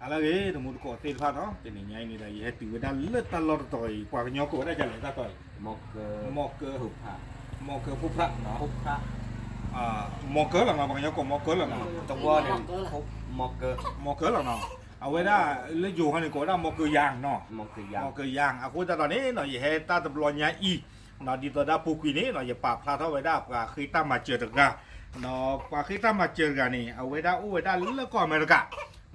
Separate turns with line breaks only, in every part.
알아게 너무 거 때파노 때니냐이니다 이 해띠가 르탈러토이 과녀고 다잘래 다토이 먹그 후파 먹그 후파
hút
먹그 là 과녀고 먹그 là
trong qua thì hút
먹그 làเอาไว้ได้เลยอยู่ให้ก็ได้먹그ยางเนาะ
một cái dòng
먹그ยางอะกูตอนนี้เนาะเฮตาตบลอนยาอีเนาะดีตัวดาปูกุยนี่เนาะอย่าปาพลาดเอาไว้ได้ปาคือตามมาเจอกันเนาะปาคือตามมาเจอกันนี่เอาไว้ได้เอาไว้ได้เลิกก่อนอเมริกา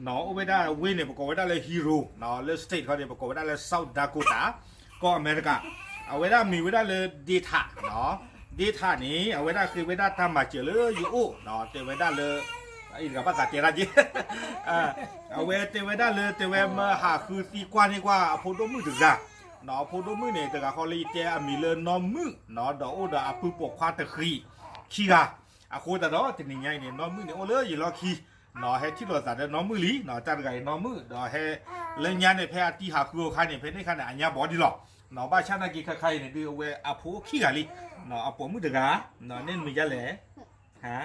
เนาะเอาไว้ได้วินเนี่ยประกอบไว้ได้เลยฮีโร่เนาะเลยสเตทเขาเนี่ยประกอบไว้ได้เลยเซาท์ดาโกตาก็อเมริกาเอาไว้ได้มีไว้ได้เลยเดต้าเนาะเดต้านี้เอาไว้ได้คือไว้ได้ตามมาเจอเลยยูโอเนาะเตไว้ได้เลยไอ้กับภาษาเจราจีเอาไว้เตไว้ได้เลยเตไว้มาหาคือตีกว่านี่กว่าพอดมือถึงจ้ะเนาะพอดมือเนี่ยแต่กับเขาเลยเตะมีเลยน้อมือเนาะดอกโอ้ดอกปุ๊บปกควาตะขี้กะอะโคตรดอกทีนี้ไงเนี่ยน้อมือเนี่ยโอ้เลยอยู่รอขี้เนาะให้ที่เราสั่งน้อมือลีเนาะจัดไก่น้อมือเนาะให้เล่นยาเนี่ยแพ้ตีหาคือใครเนี่ยแพ้ในขณะอันยาบอดีหรอกเนาะบ้านชาติกี่ใครเนี่ยดูเอาไว้อะพูขี้กะลีเนาะเอาปมือเด็กะเนาะเน้นมียาแหล่ฮะ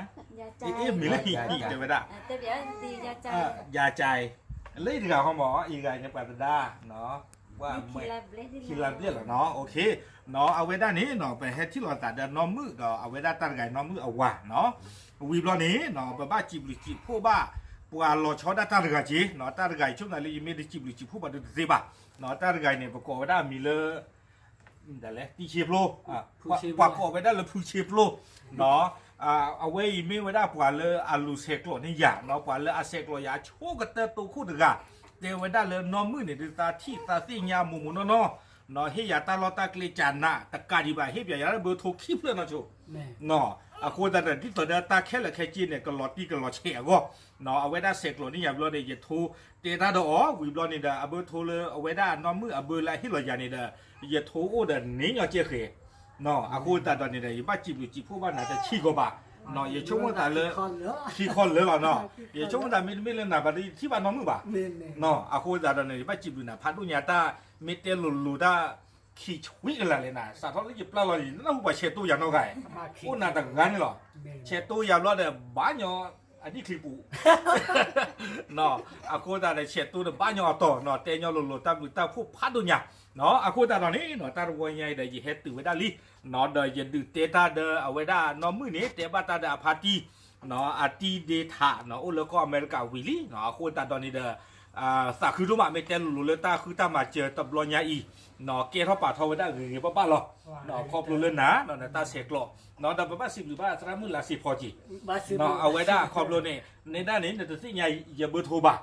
มีเลยอีกเดี๋ยวไปได้
แต่เดี๋ยวตียาใจ
ยาใจเลยดีกว่าเขาบอกอีกไงเนี่ยปัตตาเนาะว่าไม่คิดละเรียกหรอเนาะโอเคเนาะเอาไว้ด้านนี้เนาะไปให้ที่เราตัดเดินน้อมือเนาะเอาไว้ด้านตั้งไก่น้อมือเอาว่าเนาะวีบล้อนี้เนาะบ้าจีบหรือจีบพวกบ้าปัวรอช้อนด้านตั้งไก่จีเนาะตั้งไก่ช่วงนั้นเลยไม่ได้จีบหรือจีบพวกบ้าดูสิบ้าเนาะตั้งไก่เนี่ยประกอบไว้ด้านมีเลยแต่แล้วตีเชฟโลประกอบไว้ด้านเลยผู้เชฟโลเนาะเอาไว้ไม่ไว้ได้ปัวเลยอาลูเซกโลนี่อย่างเนาะปัวเลยอาเซกโลยาโชกเตอร์ตัวคู่ดึกอะเดี๋ยวไว้ได้เลยน้อมือเนี่ยตาที่ตาสิ่งยาหมูเนาะเนาะเฮียตาลอตากลีจานะตะการดีบ่าเฮียอย่าเบอร์โทรคลิปเลยนะจูเนาะอะคนแต่ที่ตัวเดินตาแค่ละแค่จีนเนี่ยก็หลอดที่ก็หลอดเชี่ยก็เนาะเอาไว้ได้เซกโลนี่อย่าเบอร์เนี่ยอย่าโทรเตตาดอวิบลอนี่เด้อเบอร์โทรเลยเอาไว้ได้น้อมือเบอร์อะไรที่เราอย่านี่เด้ออย่าโทรโอ้เด้อนี่อย่าเจ๊เขเนาะอะคนแต่ตอนนี้เด้อบ้าจีบหรือจีบพวกบ้านน่าจะชี้ก็บ้าเนาะอย่าชงว่าแต่เลยขี้คนเลยเนาะอย่าชงว่าแต่ไม่เล่นน่ะบัดนี้ที่บ้านน้องมือบ่าเนาะอะคนแต่ตอนนี้บ้าจีบดูน่ะพัดดูญาตาเมเตลุลูตาขี้ชวิอะไรเลยน่ะสาธุเลยปลาลอยนั่นว่าเชตู้ยามน้องไก่โอ้น่าต่างกันนี่หรอเชตู้ยามรอดเด้อบ้านยออันนี้คลิปูเนาะอะคนแต่เชตู้เด้อบ้านยอต่อเนาะเตยอลูตาบุตาผู้พัดดูญาเนาะอะคนแต่ตอนนี้เนาะตารู้ว่าไงเด้อเฮ็ดตื้อไว้ได้ลิเนาะเด้ออย่าดื้อเตตาเด้อเอาไว้ได้เนาะมื้อนี้เตบาตาเด้อพาร์ตี้เนาะอาร์ตี้เดทาเนาะโอ้แล้วก็อเมริกาวิลลี่เนาะคนแต่ตอนนี้เด้อสักคือรู้มาไม่เต้นรู้เลยตาคือตามาเจอตบลอยาอีเนาะเกท่าป่าทอไว้ได้หรือป้าหรอเนาะครอบรู้เลยนะเนาะตาเสกหรอเนาะแต่ป้าสิบหรือป้าสามมื้อละ10พอจีเนาะเอาไว้ได้ครอบรู้เนี่ยในด้านนี้เนี่ยตัวสิ่งใหญ่อย่าเบอร์โทรบ่า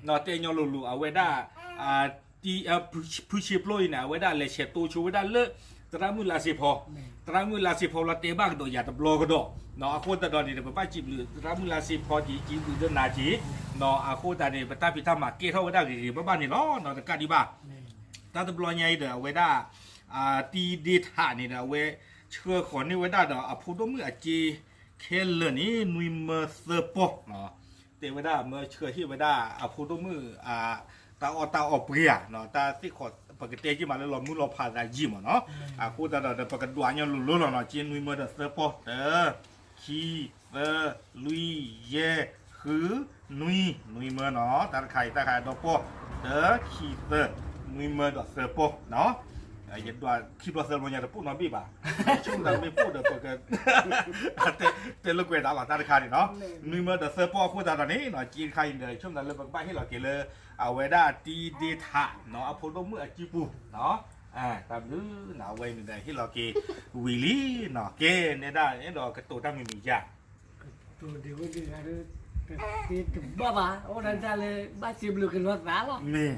เนาะเตยอลูเอาไว้ได้ที่ผู้ชิปลอยเนี่ยเอาไว้ได้เลยเชตูชูไว้ได้เลิกตรามือลาสิพอตรามือลาสิพอละเตบ้างโดยอย่าตบลอกระโดเนาะอาโคตาดอนนี่เดี๋ยวป้าจีบหรือตรามือลาสิพอจีบหรือเดินนาจีเนาะอาโคตาเนี่ยป้าตาพิธามาเกท่าไว้ได้หรือบ้านนี่เนาะเนาะแต่การดีบ้าตาตบลอยไงเดี๋ยวไว้ได้ตีดีท่านี่เดี๋ยวไว้เชื่อขอนี่ไว้ได้เดี๋ยวพูดมือจีเคลนี่นุยเมอร์เซปเนาะเตไว้ได้เมื่อเชื่อที่ไว้ได้พูดมือตาออกเปรียเนาะตาที่ขอปกติที่มาแล้วเรามือเราผ่านได้ยิมเนาะพูดแต่เดี๋ยวปกติวันยังรู้แล้วเนาะจีนุยเมอร์เซปคีลุยเยคือนุยเมอร์เนาะตาไข่ดอกปอคีนุยเมอร์เซปเนาะอย่าดูคิดว่าเซอร์มันจะพูดน้อยบีบ่าช่วงนั้นไม่พูดเดี๋ยวปกติเตลูกเวดาหลังตาไข่เนาะนุยเมอร์เซปพูดแต่ตอนนี้เนาะจีนไข่เดี๋ยวช่วงนั้นเลยบ้านให้เราเกลือเอาไว้ได้ตีเดทาเนาะพูดมือจีปูเนาะตามดูเนาะไว้ในที่เราเกวิลลี่เนาะเกเนี่ยได้เนี่ยดอกกระตุ้นตั้งมีจ้า
ตัวเดียวก็ดีนะที่บ้าโอ้นั่นจะเลยบ้าซิบลูกันวัดสาหรอ
นี่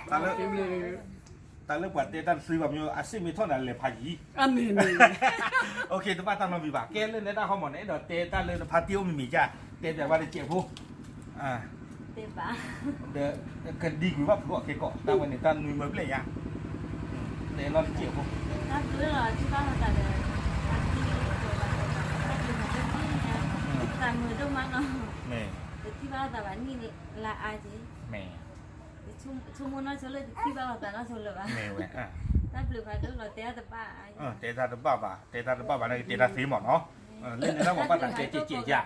ตาเลือก
ตาเลือกปัดเตตันซื้อแบบนี้อาศัยมีเท่านั้นเลยพายี
อันนี้
โอเคตัวป้าตั้งมาบีบ่าเกเล่นได้เขาหมดเนี่ยดอกเตตันเลยพาเตี้ยวมีจ้าเตแต่ว่าได้เจ็บผู้
เตปะ
เดี๋ยวกันดีกว่าพวกเกาะตั้งวันนี้ตั้งนุยเมื่อไรยังเตเราได้เจ็บผู้
ถ้าเรื่องที่บ้านเราแต่แต่มือต้องมั้งเนาะแต่ที่บ้านแต่วันนี้ละอาจีชุ่มมันน้อยเฉลยที่บ้านเราแต่น้อยเฉลยป่ะถ้าเปลือกไฟต้องเราเตะแต่ป้า
เตะตาบ้าป่ะเตะตาบ้าป่ะนั่นเตะตาสีหมดเนาะเล่นในนั้นบอกว่าต่างเตะเจี๊ยจ้ะ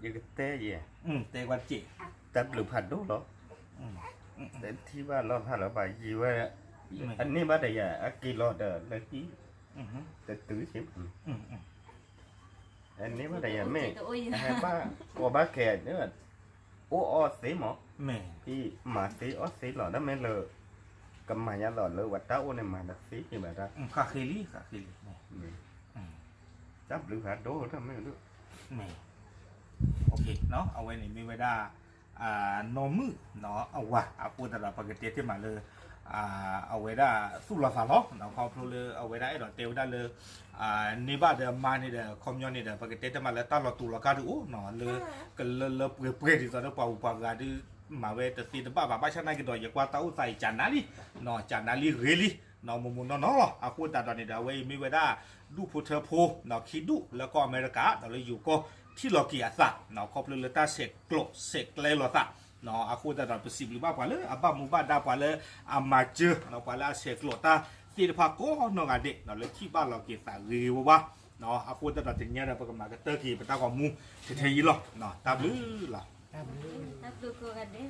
ยังเตะยี่
เตะวันเจี๊ย
แต่เปลือกผัดดูเหรอ แต่ที่ว่าเราถ้าเราไปยีว่าอันนี้มาได้ยาอากิโลเดอร์เลยที่แต่ตื้อชิมอันนี้มาได้ยาแม่ให้ป้าว่าบ้าแก่เนี่ยโอ้อเสียหมอ
แม่
ที่มาเสียอเสียหล่อนั่นไม่เลยกำมาญาหล่อเลยวัดเต้าเนี่ยมาดักสีที่แบบนั้น
คาเคลี
จับหรือหาโดถ้าไม่รู้
แม่โอเคเนาะเอาไว้ในมีไว้ได้นอมือเนาะเอาว่าอาพูดแต่ละปกติที่มาเลยเอาไว้ได้สู้รอสารเนาะเขาพูดเลยเอาไว้ได้ดอกเตียวได้เลยนี่บ้าเดิมมานี่เด้อคอมยอนนี่เด้อปกติที่มาเลยตอนเราตูเราการดูเนาะเลยก็เลยเปรี้ยที่ตอนนั้นเป่าปากการดูมาเวทสีบ้าชนะกี่ดอกอย่ากว่าเต้าใส่จานนาลีเนาะจานนาลีเรลี่เนาะมุมเนาะอาพูดแต่ตอนนี้เด้อไว้มีไว้ได้ดูพูเธอโพเนาะคิดดูแล้วก็อเมริกาเราเลยอยู่ก็ที่เราเกียร์สักเนาะครบเลยตาเสกโกลเสกเลยหรอสักเนาะอาคูแต่ตอนเป็นสิบหรือบ้ากว่าเลยบ้ามูบ้าดากว่าเลยมาเจอเนาะกว่าแล้วเสกโกลตาตีพักก็เนาะกันเด็กเนาะเลยที่บ้านเราเกียร์สักรีวะเนาะอาคูแต่ตอนถึงเนี้ยเราประกาศกันเตอร์กีเป็นตากว่ามูเทียร์หรอเนาะตาบลื้อหรอ
ถ้าปลูกกันเด้